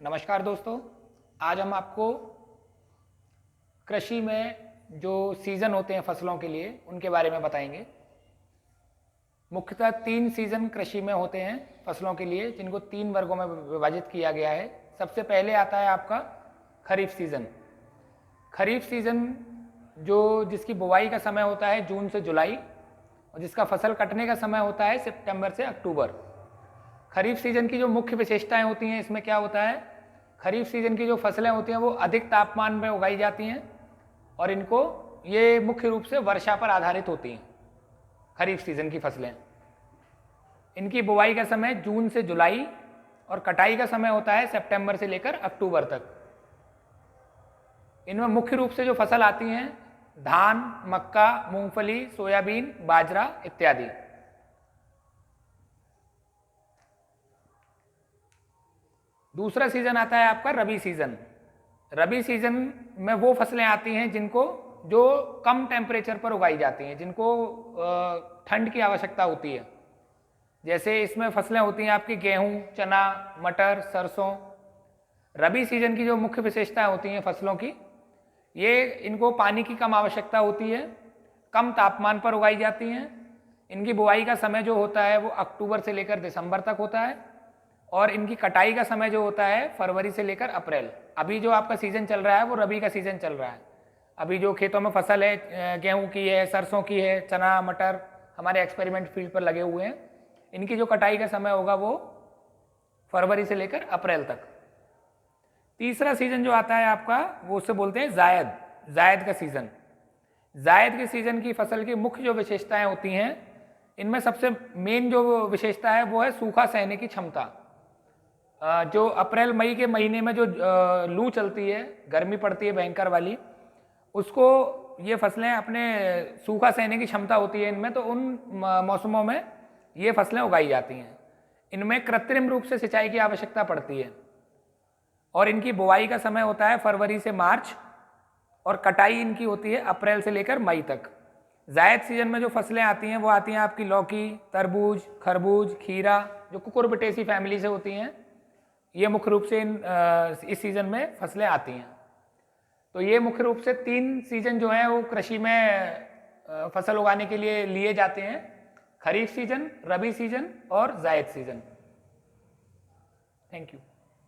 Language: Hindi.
नमस्कार दोस्तों, आज हम आपको कृषि में जो सीज़न होते हैं फसलों के लिए उनके बारे में बताएंगे। मुख्यतः 3 सीज़न कृषि में होते हैं फसलों के लिए, जिनको 3 वर्गों में विभाजित किया गया है। सबसे पहले आता है आपका खरीफ सीज़न। खरीफ सीज़न जिसकी बुवाई का समय होता है जून से जुलाई और जिसका फसल कटने का समय होता है सितंबर से अक्टूबर। खरीफ सीज़न की जो मुख्य विशेषताएं होती हैं, इसमें क्या होता है, खरीफ सीज़न की जो फसलें होती हैं वो अधिक तापमान में उगाई जाती हैं और इनको ये मुख्य रूप से वर्षा पर आधारित होती हैं। खरीफ सीज़न की फसलें, इनकी बुवाई का समय जून से जुलाई और कटाई का समय होता है सितंबर से लेकर अक्टूबर तक। इनमें मुख्य रूप से जो फसल आती हैं धान, मक्का, मूंगफली, सोयाबीन, बाजरा इत्यादि। दूसरा सीज़न आता है आपका रबी सीज़न। रबी सीज़न में वो फसलें आती हैं जो कम टेम्परेचर पर उगाई जाती हैं, जिनको ठंड की आवश्यकता होती है। जैसे इसमें फसलें होती हैं आपकी गेहूं, चना, मटर, सरसों। रबी सीज़न की जो मुख्य विशेषताएं होती हैं फसलों की, इनको पानी की कम आवश्यकता होती है, कम तापमान पर उगाई जाती हैं। इनकी बुआई का समय जो होता है वो अक्टूबर से लेकर दिसंबर तक होता है और इनकी कटाई का समय जो होता है फरवरी से लेकर अप्रैल। अभी जो आपका सीज़न चल रहा है वो रबी का सीज़न चल रहा है। अभी जो खेतों में फसल है, गेहूं की है, सरसों की है, चना, मटर हमारे एक्सपेरिमेंट फील्ड पर लगे हुए हैं। इनकी जो कटाई का समय होगा वो फरवरी से लेकर अप्रैल तक। तीसरा सीज़न जो आता है आपका वो उससे बोलते हैं जायद का सीज़न। जायद के सीज़न की फसल की मुख्य जो विशेषताएं होती हैं, इनमें सबसे मेन जो विशेषता है वो है सूखा सहने की क्षमता। जो अप्रैल मई के महीने में जो लू चलती है, गर्मी पड़ती है भयंकर वाली, उसको ये फसलें अपने सूखा सहने की क्षमता होती है इनमें, तो उन मौसमों में ये फसलें उगाई जाती हैं। इनमें कृत्रिम रूप से सिंचाई की आवश्यकता पड़ती है और इनकी बुवाई का समय होता है फरवरी से मार्च और कटाई इनकी होती है अप्रैल से लेकर मई तक। जायद सीजन में जो फसलें आती हैं वो आती हैं आपकी लौकी, तरबूज, खरबूज, खीरा, जो कुकुरबिटेसी फैमिली से होती हैं। ये मुख्य रूप से इस सीज़न में फसलें आती हैं। तो ये मुख्य रूप से 3 सीज़न जो हैं वो कृषि में फसल उगाने के लिए लिए जाते हैं: खरीफ सीजन, रबी सीजन और जायद सीजन। Thank you.